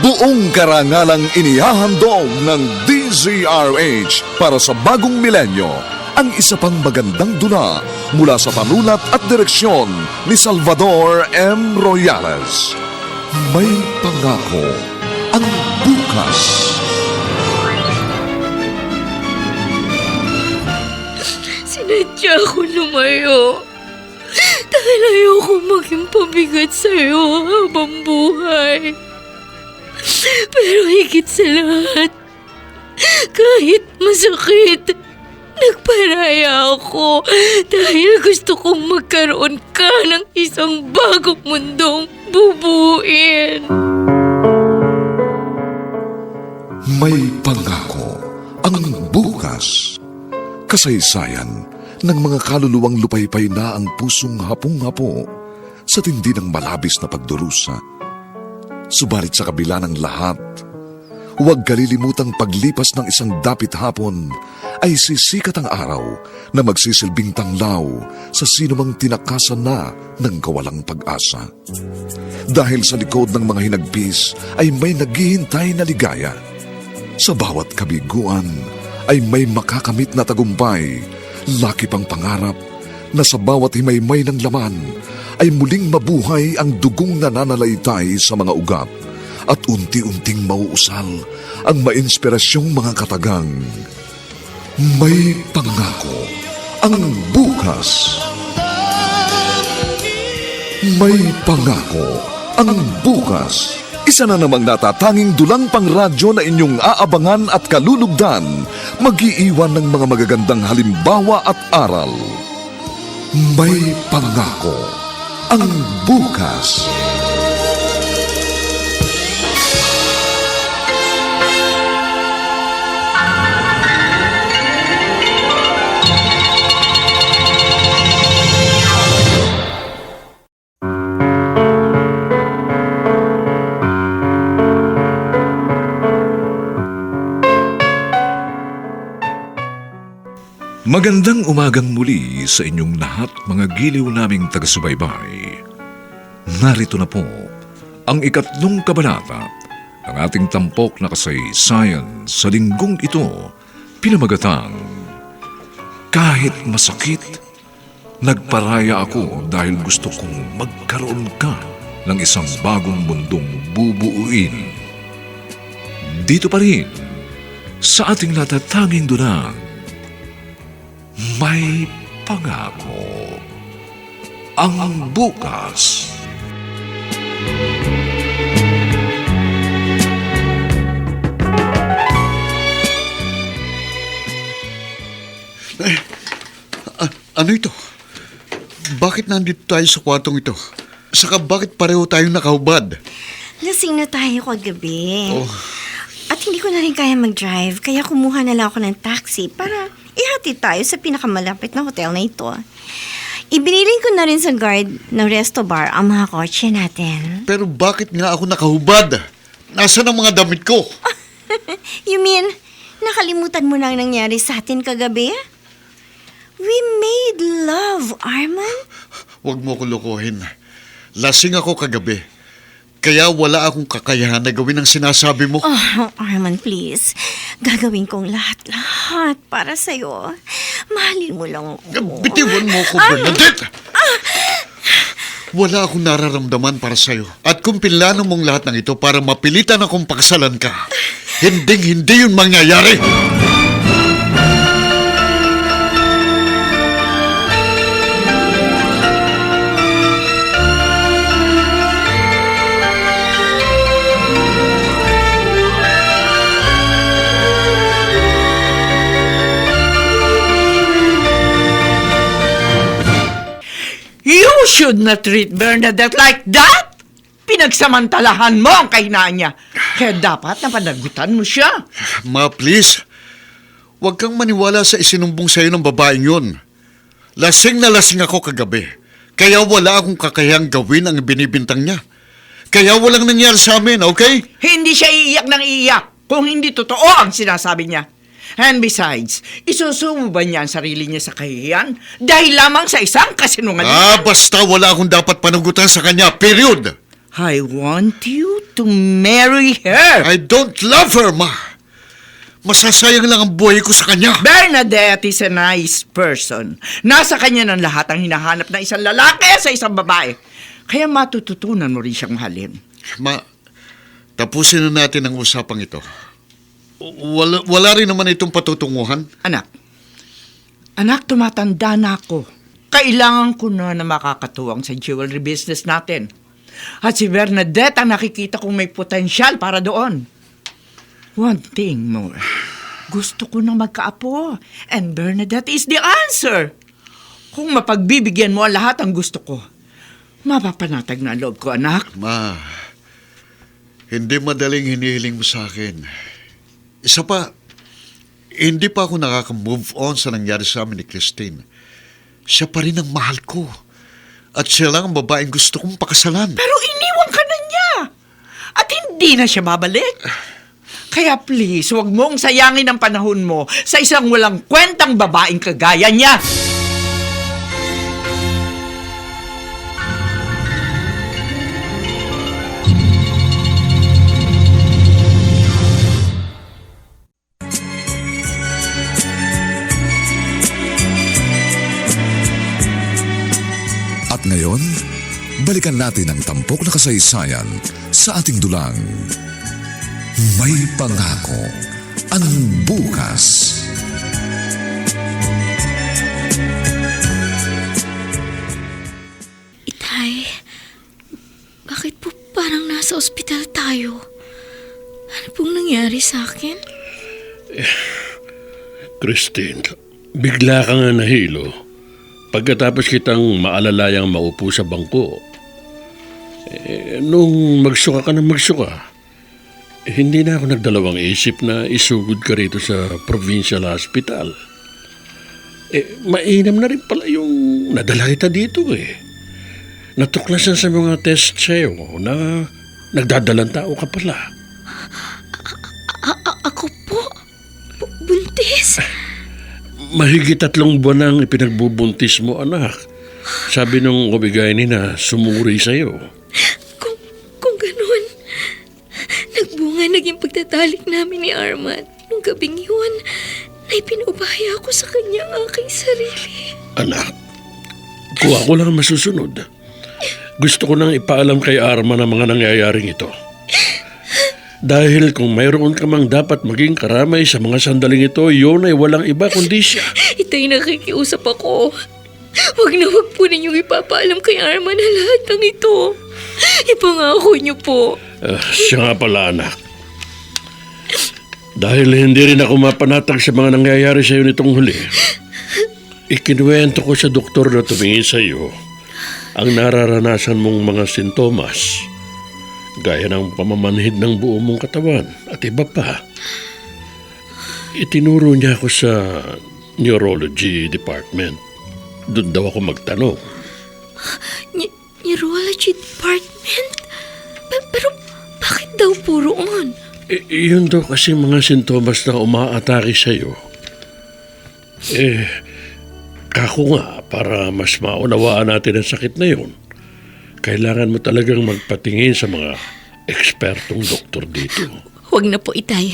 Buong karangalang inihahandog ng DZRH para sa bagong milenyo ang isa pang magandang dula mula sa panulat at direksyon ni Salvador M. Royales. May pangako ang bukas. Sinadya ko lumayo dahil ayoko maging pabigat sa'yo habang buhay. Pero higit sa lahat, kahit masakit, nagparaya ako dahil gusto kong magkaroon ka ng isang bagong mundong bubuin. May pangako ang bukas. Kasaysayan ng mga kaluluwang lupaypay na ang pusong hapong-hapo sa tindi ng malabis na pagdurusa. Subalit sa kabila ng lahat, huwag kalilimutang paglipas ng isang dapit hapon ay sisikat ang araw na magsisilbing tanglaw sa sinumang tinakasan na ng kawalang pag-asa. Dahil sa likod ng mga hinagpis ay may naghihintay na ligaya. Sa bawat kabiguan ay may makakamit na tagumpay, laki pang pangarap na sa bawat himaymay ng laman ay muling mabuhay ang dugong nananalaytay sa mga ugat at unti-unting mauusal ang mainspirasyong mga katagang. May pangako ang bukas. May pangako ang bukas. Isa na namang natatanging dulang pangradyo na inyong aabangan at kalulugdan, mag-iiwan ng mga magagandang halimbawa at aral. May pangako ang bukas. Magandang umagang muli sa inyong lahat, mga giliw naming taga-subaybay. Narito na po ang 3 kabanata ng ating tampok na kasaysayan sa linggong ito, pinamagatang Kahit Masakit, Nagparaya Ako Dahil Gusto Kong Magkaroon Ka ng Isang Bagong Mundong Bubuuin. Dito pa rin sa ating natatanging dunang May Pangako ang bukas. Ano ito? Bakit nandito tayo sa kwartong ito? Saka bakit pareho tayong nakahubad? Lasing na tayo kagabi. Oh. At hindi ko na rin kaya mag-drive, kaya kumuha na lang ako ng taxi para ihatid tayo sa pinakamalapit na hotel na ito. Ibinilin ko na rin sa guard ng resto bar ang mga kotse natin. Pero bakit nga ako nakahubad? Nasaan ang mga damit ko? You mean, nakalimutan mo na ang nangyari sa atin kagabi? We made love, Arman. Huwag mo ko lokohin. Lasing ako kagabi. Kaya wala akong kakayahan na gawin ang sinasabi mo. Oh, Arman, please. Gagawin kong lahat para sa'yo. Mahalin mo lang ako. Bitiwan mo ako, Bernadette! Wala akong nararamdaman para sa'yo. At kung pinlano mong lahat ng ito para mapilitan akong pakasalan ka, hindi yun mangyayari! You should not treat Bernadette like that! Pinagsamantalahan mo ang kahinaan niya. Kaya dapat napanagutan mo siya. Ma, please. Huwag kang maniwala sa isinumbong sa'yo ng babaeng yun. Lasing na lasing ako kagabi. Kaya wala akong kakayang gawin ang binibintang niya. Kaya walang nangyari sa amin, okay? Hindi siya iiyak ng iiyak kung hindi totoo ang sinasabi niya. And besides, isusumo ba niya ang sarili niya sa kahihiyan dahil lamang sa isang kasinungalingan? Basta wala akong dapat panagutan sa kanya, period. I want you to marry her. I don't love her, Ma. Masasayang lang ang buhay ko sa kanya. Bernadette is a nice person. Nasa kanya ng lahat ang hinahanap na isang lalaki sa isang babae. Kaya matututunan mo rin siyang mahalin. Ma, tapusin na natin ang usapang ito. Wala rin naman itong patutunguhan. Anak, tumatanda na ako. Kailangan ko na makakatuwang sa jewelry business natin. At si Bernadette ang nakikita kong may potensyal para doon. One thing more. Gusto ko nang magkaapo. And Bernadette is the answer. Kung mapagbibigyan mo ang lahat ang gusto ko, mapapanatag na ang loob ko, anak. Ma, hindi madaling hinihiling mo sa akin. Isa pa, hindi pa ako nakaka-move on sa nangyari sa amin ni Christine. Siya pa rin ang mahal ko. At siya lang ang babaeng gusto kong pakasalan. Pero iniwan ka na niya. At hindi na siya babalik. Kaya please, huwag mong sayangin ang panahon mo sa isang walang kwentang babaeng kagaya niya. At ngayon, balikan natin ang tampok na kasaysayan sa ating dulang. May pangako ang bukas. Itay, bakit po parang nasa ospital tayo? Ano pong nangyari sa akin? Christine, bigla ka nga nahilo. Pagkatapos kitang maalalayang maupo sa bangko, nung magsuka ka ng magsuka, hindi na ako nagdalawang isip na isugod ka rito sa provincial hospital. Mainam na rin pala yung nadala kita dito eh. Natuklasan sa mga test sa'yo na nagdadalang tao ka pala. Ako po? Buntis? Mahigit 3 buwan ang ipinagbubuntis mo, anak. Sabi nung OB-GYN na sumuri sa'yo. Kung ganun, nagbunga naging pagtatalik namin ni Arman. Nung gabing yun, na ipinubaya ko sa kanya ang aking sarili. Anak, kung ako lang masusunod, gusto ko nang ipaalam kay Arman ang mga nangyayaring ito. Dahil kung mayroon ka mang dapat maging karamay sa mga sandaling ito, yun ay walang iba kundi siya. Itay, nakikiusap ako. Huwag na huwag po ninyong ipapaalam kay Arman na lahat ng ito. Ipangako niyo po. Siya nga pala, anak. Dahil hindi rin ako mapanatag sa mga nangyayari sa iyo nitong huli, ikinuwento ko sa doktor na tumingin sa iyo ang nararanasan mong mga sintomas, gaya ng pamamanhid ng buo mong katawan at iba pa. Itinuro niya ako sa neurology department. Doon daw ako magtanong. Neurology department? Pero bakit daw po roon? Yun daw kasi mga sintomas na umaatake sa'yo. Kako nga, para mas maunawaan natin ang sakit na yun, kailangan mo talagang magpatingin sa mga ekspertong doktor dito. Huwag na po, Itay.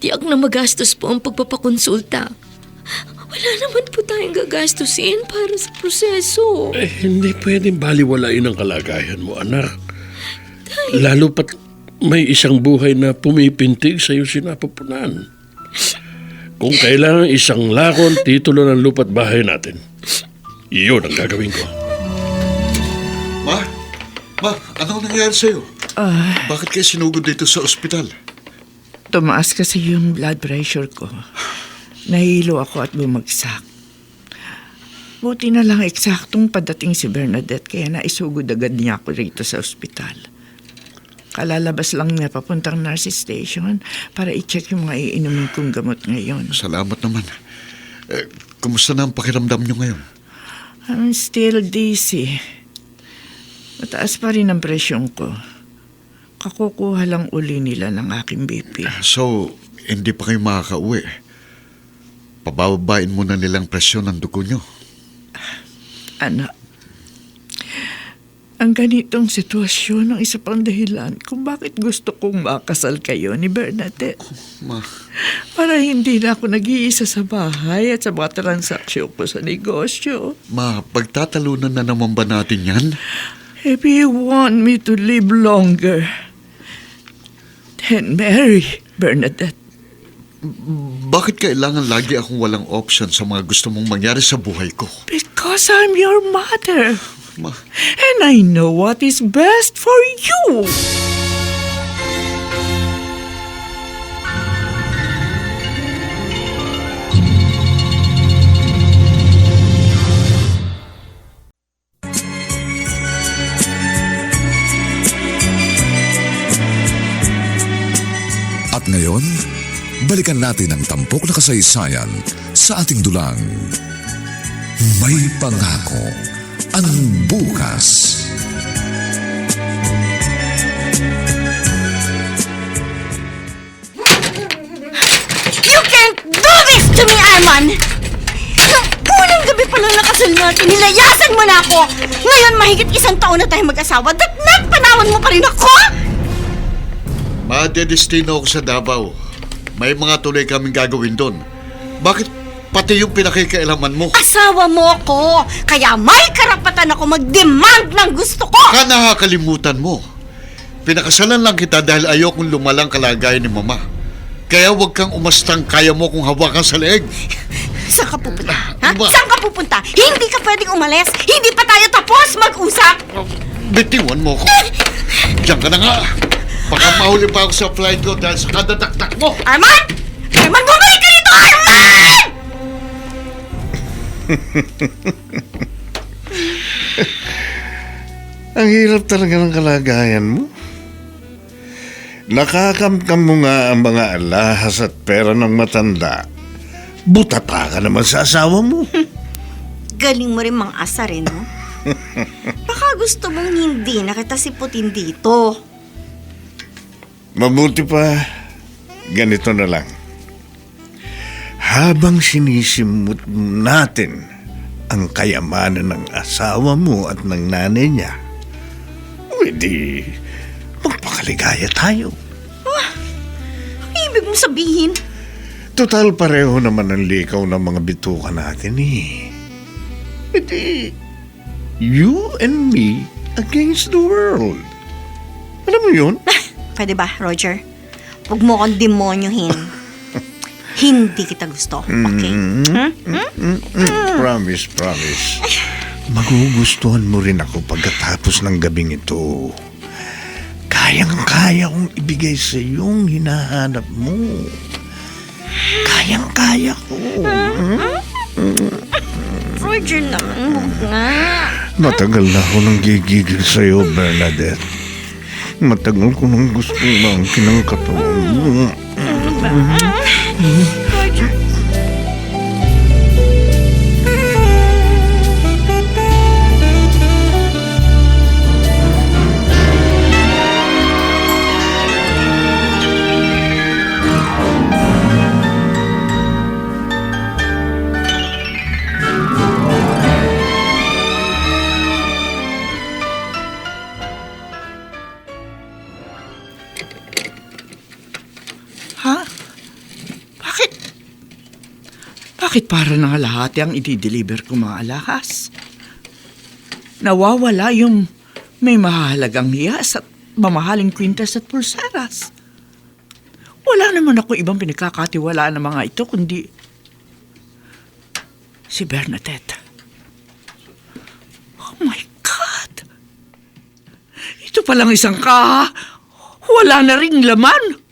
Tiyak na magastos po ang pagpapakonsulta. Wala naman po tayong gagastusin para sa proseso. Hindi pwedeng baliwalain ang kalagayan mo, anak. Lalo pat may isang buhay na pumipintig sa iyo sinapupunan. Kung kailangan isang lakon, titulo ng lupa't bahay natin, iyon ang gagawin ko. Ma, anong nangyari sa'yo? Bakit kayo sinugod dito sa ospital? Tumaas kasi yung blood pressure ko. Nahilo ako at bumagsak. Buti na lang eksaktong padating si Bernadette kaya naisugod agad niya ako rito sa ospital. Kalalabas lang niya papuntang nurse station para i-check yung mga iinumin kong gamot ngayon. Salamat naman. Kumusta na ang pakiramdam niyo ngayon? I'm still dizzy. Mataas pa rin ang presyon ko. Kakukuha lang uli nila ng aking BP. So, hindi pa kayo makakauwi. Pabababain muna nilang presyon ng dugo niyo. Anak, Ang ganitong sitwasyon ang isa pang dahilan kung bakit gusto kong makasal kayo ni Bernadette. Ma, Para hindi na ako nag-iisa sa bahay at sa mga transaksyon ko sa negosyo. pagtatalunan na naman ba natin yan? If you want me to live longer, then marry Bernadette. Bakit kailangan lagi akong walang option sa mga gusto mong mangyari sa buhay ko? Because I'm your mother. Ma, And I know what is best for you. At ngayon, balikan natin ang tampok na kasaysayan sa ating dulang. May pangako ang bukas. You can't do this to me, Arman! Nung unang gabi pa lang nakasal natin, nilayasan mo na ako! Ngayon, mahigit 1 taon na tayo mag-asawa, panawan mo pa rin ako! madedestino ako sa Davao. May mga tuloy kaming gagawin doon. Bakit pati yung pinakikailaman mo? Asawa mo ako, kaya may karapatan ako mag-demand ng gusto ko! Baka nakakalimutan mo. Pinakasalan lang kita dahil ayokong lumalang kalagayan ni Mama. Kaya huwag kang umastang kaya mo kung hawakan sa leeg. Saan ka pupunta? Ha? Diba? Saan ka pupunta? Hindi ka pwedeng umalis. Hindi pa tayo tapos mag-usap. Bitiwan mo ko. Diyan ka na nga. Baka mahuli pa ako sa flight ko dahil sa kadataktak mo. Arman! Arman, bumalik ka dito! Arman! Ang hirap talaga ng kalagayan mo. Nakakamkam mo nga ang mga alahas at pera ng matanda. Butata ka naman sa asawa mo. Galing mo rin mga asa rin, no? Baka gusto mong hindi na kita siputin dito. Mabuti pa, ganito na lang. Habang sinisimut natin ang kayamanan ng asawa mo at ng nanay niya, pwede magpakaligaya tayo. Ang ibig mong sabihin? Total pareho naman ang likaw ng mga bituka natin eh. Pwede, you and me against the world. Alam mo yun? Pwede ba, Roger? Huwag mo akong demonyohin. Hindi kita gusto, okay? Promise, promise. Magugustuhan mo rin ako pagkatapos ng gabing ito. Kayang-kaya kong ibigay sa iyong hinahanap mo. Kayang-kaya ko. Roger naman, huwag nga. Matagal na ako nang gigigil sa iyo, Bernadette. Matagal ko nang gusto mangkin ang katawan mo. Roger. Ha? Bakit para na lahat ang i-deliver ko mga alahas? Nawawala yung may mahalagang hiyas at mamahaling kwintas at pulseras. Wala naman ako ibang pinagkakatiwalaan ng mga ito kundi si Bernadette. Oh my God! Ito palang isang kaha. Wala na ring laman.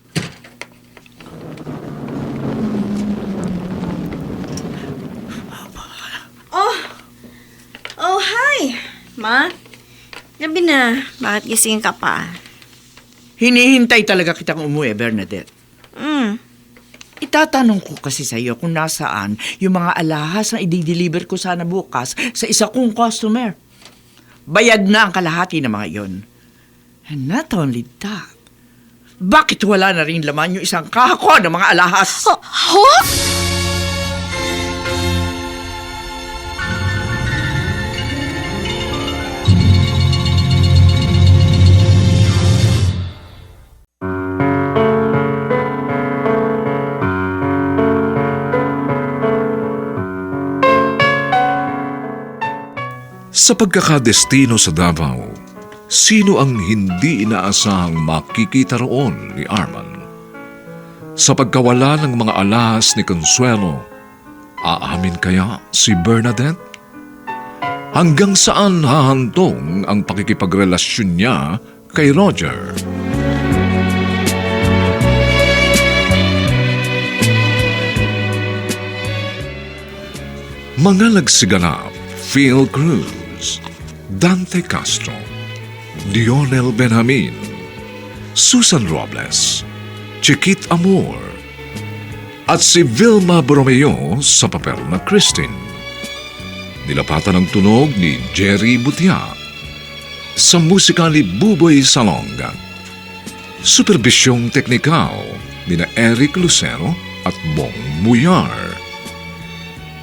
Oh, hi! Ma? Gabi na. Bakit gising ka pa? Hinihintay talaga kitang umuwi, Bernadette. Itatanong ko kasi sa iyo kung nasaan yung mga alahas na i-deliver ko sana bukas sa isa kong customer. Bayad na ang kalahati ng mga iyon. And not only that, bakit wala na rin laman yung isang kahako ng mga alahas? Ho? Sa pagkakadestino sa Davao, sino ang hindi inaasahang makikita roon ni Arman? Sa pagkawala ng mga alahas ni Consuelo, aamin kaya si Bernadette? Hanggang saan hahantong ang pakikipagrelasyon niya kay Roger? Mga nagsiganap: Phil Cruz, Dante Castro, Dionel Benjamin, Susan Robles, Chiquit Amor, at si Vilma Borromeo sa papel na Christine. Nilapatan ng tunog ni Jerry Butia. Sa musika ni Buboy Salonga. Superbisyong teknikal ni na Eric Lucero at Bong Muyar.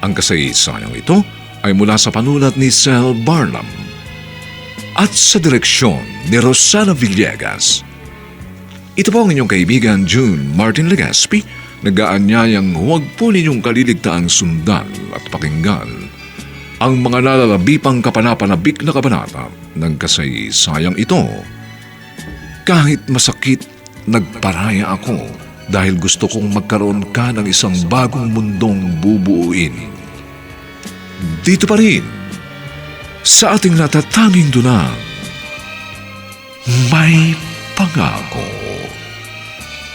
Ang kasaysayang ito ay mula sa panulat ni Sel Barnum at sa direksyon ni Rosana Villegas. Ito po ang inyong kaibigan June Martin Legaspi, nag-aanyayang huwag po ninyong kaliligtaang sundan at pakinggan ang mga nalalabipang kapanapanabik na kabanata ng kasaysayang ito. Kahit masakit, nagparaya ako dahil gusto kong magkaroon ka ng isang bagong mundong bubuuin. Dito pa rin, sa ating natatanging dunang, may pangako.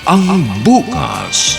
Ang bukas